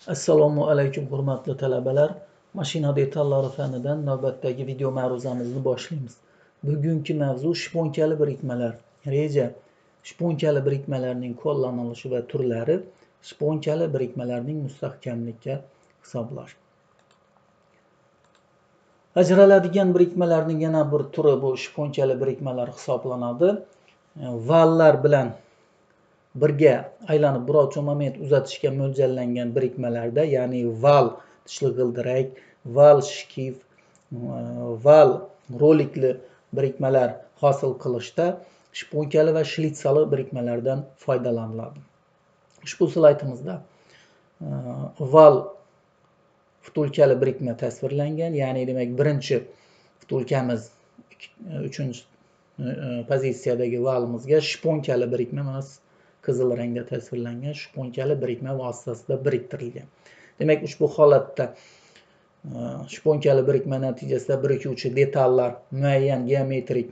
Assalomu alaykum hurmatli talabalar. Mashina detallari fanidan navbatdagi video ma'ruzamizni boshlaymiz. Bugungi mavzu shponkali birikmalar. Reja. Shponkali birikmalarning qo'llanilishi va turlari. Shponkali birikmalarning mustahkamlikka hisoblash. Ajraladigan birikmalarning yana bir turi bu shponkali birikmalar hisoblanadi. Vallar bilan birga aylanib birorta moment uzatishga mo'ljallangan birikmalarda, ya'ni val tishli g'ildirak, val shkif, val rolikli birikmalar hosil qilishda shponkali va shlitsali birikmalardan foydalaniladi. Ushbu slaydimizda val vtulkali birikma tasvirlangan, ya'ni demak birinchi vtulkamiz 3-chi pozitsiyadagi valimizga shponkali birikma emas, qizil rangda tasvirlangan shponkali birikma vositasida biriktirilgan. Demak, ushbu holatda shponkali birikma natijasida birikuvchi detallar muayyan geometrik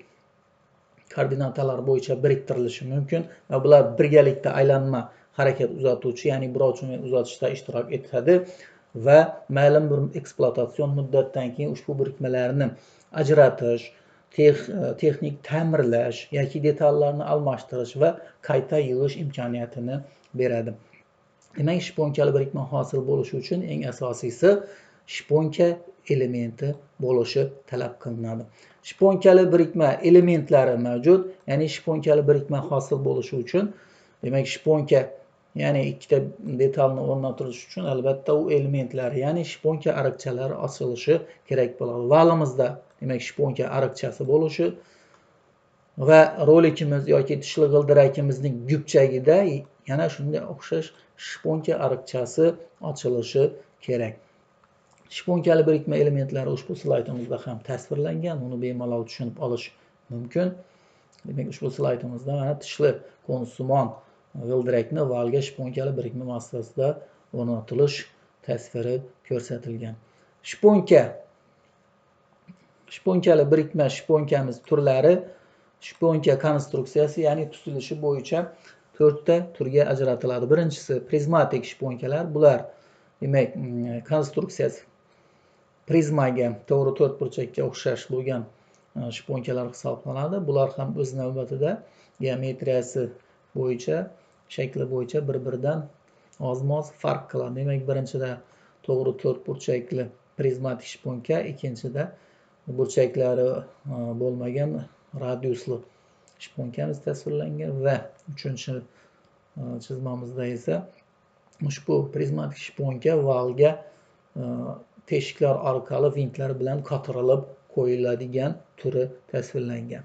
koordinatalar bo'yicha biriktirilishi mumkin va bular birgalikda aylanma harakat uzatuvchi, ya'ni birorta uzatishda ishtirok etadi va ma'lum bir ekspluatatsion muddatdan keyin ushbu birikmalarni ajratish, texnik ta'mirlash yoki detallarni almashtirish va qayta yig'ish imkoniyatini beradi. Demak, shponkali birikma hosil bo'lishi uchun eng asosiysi shponka elementi bo'lishi talab qilinadi. Shponkali birikma elementlari mavjud, ya'ni shponkali birikma hosil bo'lishi uchun demak shponka, ya'ni ikkita detalni o'rnatilishi uchun albatta u elementlar, ya'ni shponka ariqchalari ochilishi kerak bo'ladi. Valimizda demak shponka ariqchasi bo'lishi va rolikimiz yoki tishli g'ildirakimizning gubchagida yana shunga o'xshash shponka ariqchasi ochilishi kerak. Shponkali birikma elementlari ushbu slaydimizda ham tasvirlangan, uni bemalol tushunib olish mumkin. Demak, ushbu slaydimizda mana tishli konussimon g'ildirakni valga shponkali birikma vositasida o'rnatilish tasviri ko'rsatilgan. Shponkali birikma shponkamiz turlari shponka konstruksiyasi, ya'ni tuzilishi bo'yicha 4 ta turga ajratiladi. Birinchisi prizmatik shponkalar. Bular demak konstruksiyasi prizmaga, to'g'ri to'rtburchakka o'xshash bo'lgan shponkalar hisoblanadi. Bular ham o'z navbatida geometriyasi bo'yicha, shakli bo'yicha bir-biridan oz-moz farq qiladi. Demak, birinchida to'g'ri to'rtburchakli prizmatik shponka, ikkinchida burchaklari bo'lmagan radiusli shponkamiz tasvirlangan va uchinchi chizmamizda esa ushbu prizmatik shponka valga teshiklar orqali vintlar bilan qotirilib qo'yiladigan turi tasvirlangan.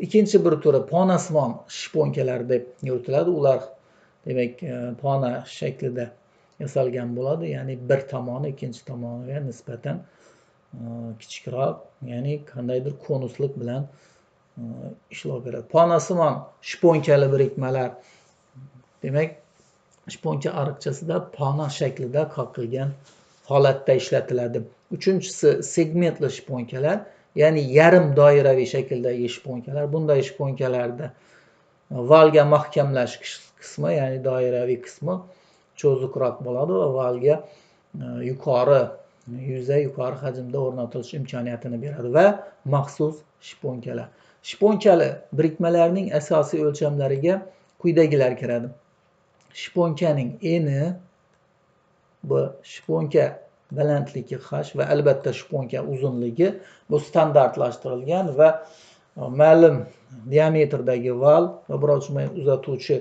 Ikkinchi bir turi ponasimon shponkalar deb yuritiladi. Ular demak pona shaklida yasalgan bo'ladi, ya'ni bir tomoni ikkinchi tomoniga nisbatan kichikroq, ya'ni qandaydir konuslik bilan ishlov beradi. Ponasimon shponkali birikmalar demak shponka ariqchasida pona shaklida qoqilgan holatda ishlatiladi. Uchinchisi segmentli shponkalar, ya'ni yarim doiraviy shakldagi shponkalar. Bunday shponkalarda valga mahkamlash qismi, ya'ni doiraviy qismi cho'ziqroq bo'ladi va valga yuqori hajmda o'rnatilish imkoniyatini beradi va maxsus shponkalar. Shponkali birikmalarning asosiy o'lchamlariga quyidagilar kiradi. Shponkaning eni, bu shponka balandligi h va albatta shponka uzunligi bu standartlashtirilgan va ma'lum diametrdagi val va birorta uzatuvchi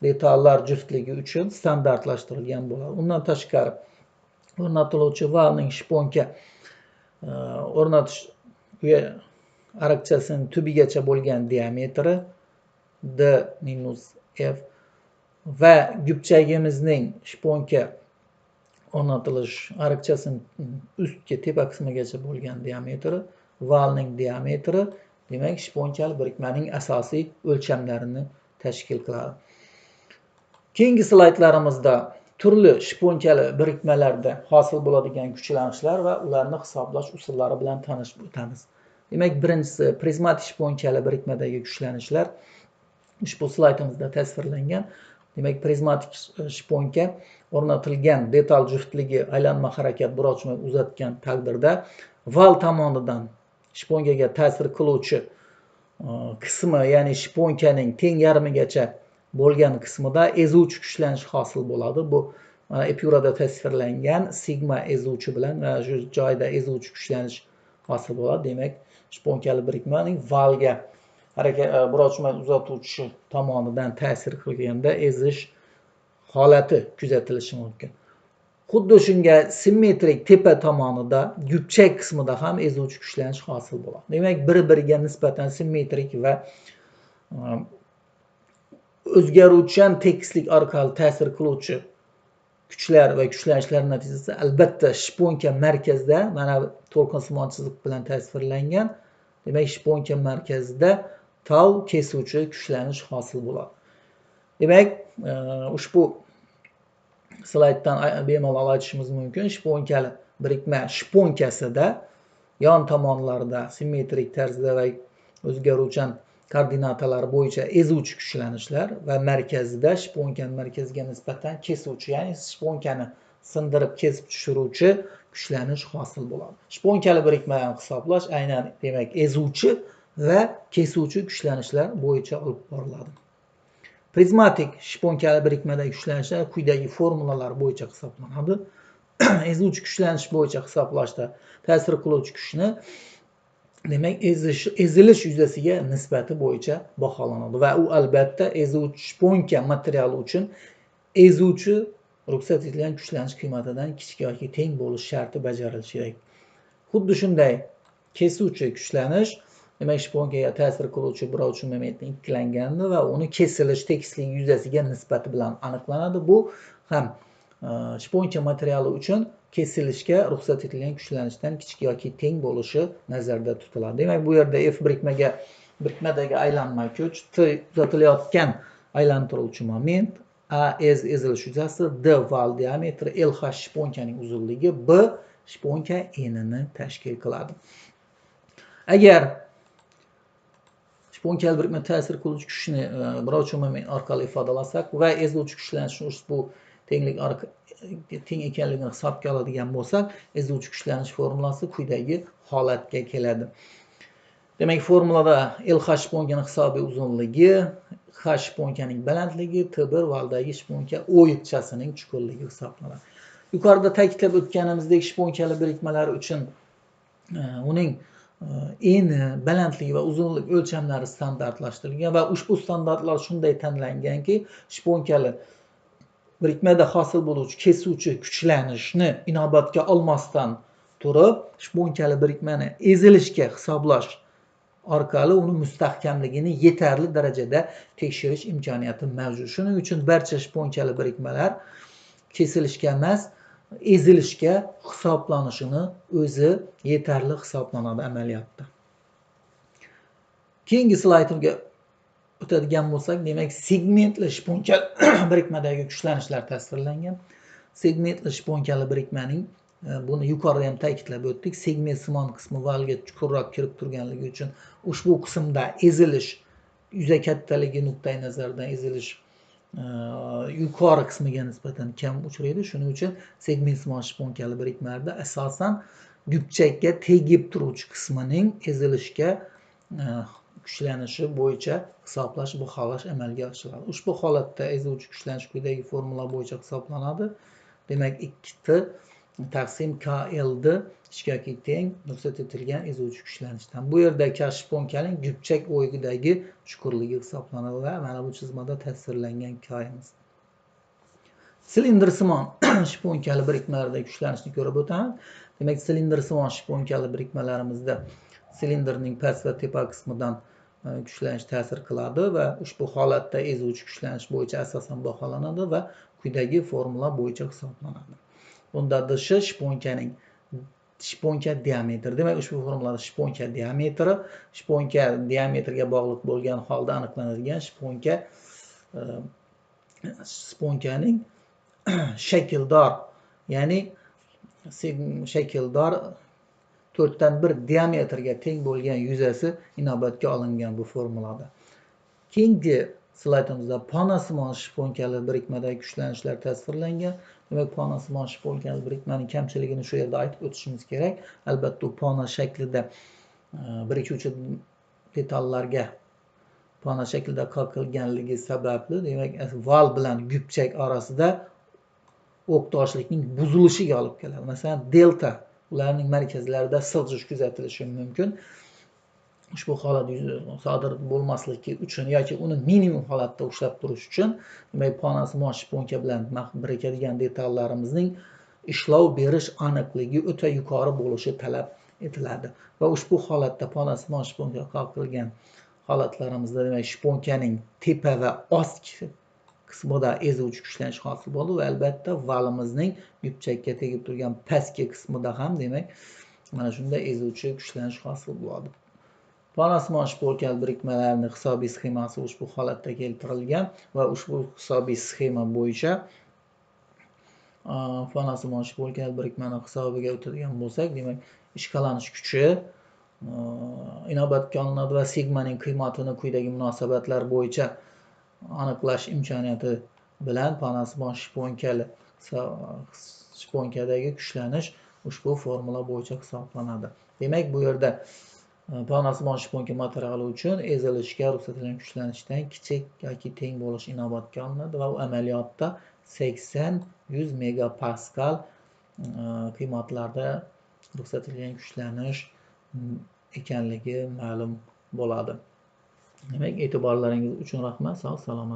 detallar juftligi uchun standartlashtirilgan bo'ladi. Undan tashqari o'rnatiluvchi valning shponka o'rnatish ariqchasining tubigacha bo'lgan diametri d-f va gubchagimizning shponka o'rnatilish ariqchasining ustki tepa qismigacha bo'lgan diametri, valning diametri demak shponkali birikmaning asosiy o'lchamlarini tashkil qiladi. Keyingi slaydlarimizda turli shponkali birikmalarda hosil bo'ladigan kuchlanishlar va ularni hisoblash usullari bilan tanishib o'tamiz. Demak, birinchisi prizmatik shponkali birikmadagi kuchlanishlar ushbu slaydimizda tasvirlangan. Demak, prizmatik shponka o'rnatilgan detal juftligi aylanma harakat bir ochmay uzatgan taqdirda val tomonidan shponkaga ta'sir qiluvchi qismi, ya'ni shponkaning teng yarmigacha bo'lgan qismida ezuvchi kuchlanish hosil bo'ladi. Bu epyurada tasvirlangan sigma ezuvchi bilan shu joyda ezuvchi kuchlanish hosil bo'ladi. Demak, shponkali birikmaning valga harakat bir ochmay uzatuvchi tomonidan ta'sir qilganda ezish holati kuzatilishi mumkin. Xuddi shunga simmetrik tepa tomonida gubchak qismida ham ezuvchi kuchlanish hosil bo'ladi. Demak, bir-biriga nisbatan simmetrik va o'zgaruvchan tekislik orqali ta'sir qiluvchi kuchlar va kuchlanishlar natijasida albatta shponka markazida mana to'lqinsimon chiziq bilan tasvirlangan. Demak, shponka markazida tau kesuvchi kuchlanish hosil bo'ladi. Demak, ushbu slayddan bemalol aytishimiz mumkin. Shponkali birikma shponkasida yon tomonlarida simmetrik tarzda va o'zgaruvchan koordinatalar bo'yicha ezuvchi kuchlanishlar va markazida shponkaning markaziga nisbatan kesuvchi, ya'ni shponkani sindirib kesib tushiruvchi kuchlanish hosil bo'ladi. Shponkali birikmani hisoblash aynan demak ezuvchi va kesuvchi kuchlanishlar bo'yicha olib boriladi. Prizmatik shponkali birikmadagi kuchlanishlar quyidagi formulalar bo'yicha hisoblanadi. Ezuvchi kuchlanish bo'yicha hisoblashda ta'sir qiluvchi kuchni demak ezilish yuzasiga nisbati bo'yicha baholanadi va u albatta ezuvchi shponka materiali uchun ezuvchi ruxsat etilgan kuchlanish qiymatidan kichik yoki teng bo'lish sharti bajarilishi kerak. Xuddi shunday kesuvchi kuchlanish demak shponkaga ta'sir qiluvchi birovchi momentning ikkilangani va uni kesilish tekisligi yuzasiga nisbati bilan aniqlanadi. Bu ham shponka materiali uchun kesilishga ruxsat etilgan kuchlanishdan kichik yoki teng bo'lishi nazarda tutiladi. Demak, bu yerda F birikmadagi aylanma kuch, T uzatilayotgan aylantiruvchi moment, A ezilish yuzasi, D val diametri, LH shponkaning uzunligi, B shponka enini tashkil qiladi. Agar shponkali birikma ta'sir qiluvchi kuchni birovchi moment orqali ifodalasak va ezuvchi kuchlanishni ushbu tenglik teng ekanligini hisobga oladigan bo'lsak, ezuvchi kuchlanish formulasi quyidagi holatga keladi. Demak, formulada LH shponkaning hisobiy uzunligi, H shponkaning balandligi, T1 valdagi shponka o'yitchasining chuqurligi hisoblanadi. Yuqorida ta'kidlab o'tganimizdek, shponkali birikmalar uchun uning eni, balandligi va uzunlik o'lchamlari standartlashtirilgan va ushbu standartlar shunday tanlanganki, shponkali birikmada hosil bo'luvchi kesuvchi kuchlanishni inobatga olmasdan turib, shponkali birikmani ezilishga hisoblash orqali uni mustahkamligini yetarli darajada tekshirish imkoniyati mavjud. Shuning uchun barcha shponkali birikmalar kesilishga emas, ezilishga hisoblanishini o'zi yetarli hisoblanadi amaliyotda. Keyingi slaydimga o'tadigan bo'lsak, demak, segmentli shponkali birikmadagi kuchlanishlar tasvirlangan. Segmentli shponkali birikmaning buni yuqorida ham ta'kidlab o'tdik. Segmentsimon qismi valga chuqurroq kirib turganligi uchun ushbu qismda ezilish yuza kattaligi nuqtai nazaridan ezilish yuqori qismiga nisbatan kam uchraydi. Shuning uchun segmentsimon shponkali birikmalarda asosan gubchakka tegib turuvchi qismining ezilishga kuchlanishi bo'yicha hisoblash, baholash amalga oshiriladi. Ushbu holatda ezuvchi kuchlanish quyidagi formula bo'yicha hisoblanadi. Demak, 2T taqsim KLD ichki teng ruxsat etilgan ezuvchi kuchlanishdan. Bu yerda K shponkaning gubchak o'yigidagi chuqurligi hisoblanadi va mana bu chizmada tasvirlangan K'imiz. Silindrsimon shponkali birikmalardagi kuchlanishni ko'rib o'tamiz. Demak, silindrsimon shponkali birikmalarimizda silindrning past va tepa qismidan kuchlanish ta'sir qiladi va ushbu holatda ezuvchi kuchlanish bo'yicha asosan baholanadi va quyidagi formula bo'yicha hisoblanadi. Bunda ds shponka diametri. Demak, ushbu formulada shponka diametriga bog'liq bo'lgan holda aniqlanadigan shponkaning shakldor, ya'ni shakldor 4/1 diametrga teng bo'lgan yuzasi inobatga olingan bu formulada. Keyingi Slaydimizda panasimon shponkali birikmadagi kuchlanishlar tasvirlangan. Demak, panasimon shponkali birikmaning kamchiligini shu yerda aytib o'tishimiz kerak. Albatta, u pana shaklida birikuvchi detallarga pana shaklida qoqilganligi sababli, demak, val bilan gubchak orasida o'qtoshlikning buzilishiga olib keladi. Masalan, delta ularning markazlarida siljish kuzatilishi mumkin. Ushbu holat sodir bo'lmasligi uchun yoki uni minimum holatda ushlab turish uchun, demak, panasimon shponka bilan birikadigan detallarimizning ishlov berish aniqligi o'ta yuqori bo'lishi talab etiladi. Va ushbu holatda panasimon shponka qoqilgan holatlarimizda, demak, shponkaning tepa va ost qismida ezuvchi kuchlanish hosil bo'ldi va albatta valimizning gubchakka tegib turgan pastki qismida ham, demak, mana shunday ezuvchi kuchlanish hosil bo'ladi. Panasimon shponkali birikmalarning hisobiy sxemasi ushbu holatda keltirilgan va ushbu hisobiy sxema bo'yicha panasimon shponkali birikmani hisobiga o'tadigan bo'lsak, demak, ishqalanish kuchi inobatga olinadi va sigmaning qiymatini quyidagi munosabatlar bo'yicha aniqlash imkoniyati bilan panasimon shponkadagi kuchlanish ushbu formula bo'yicha hisoblanadi. Demak, bu yerda panasimon shponka materiali uchun ezilishga ruxsat etilgan kuchlanishdan kichik yoki teng bo'lishi inobatga olinadi va u amaliyotda 80-100 megapaskal qiymatlarda ruxsat etilgan kuchlanish ekanligi ma'lum bo'ladi. Demak, e'tiborlaringiz uchun rahmat. Sog' salomat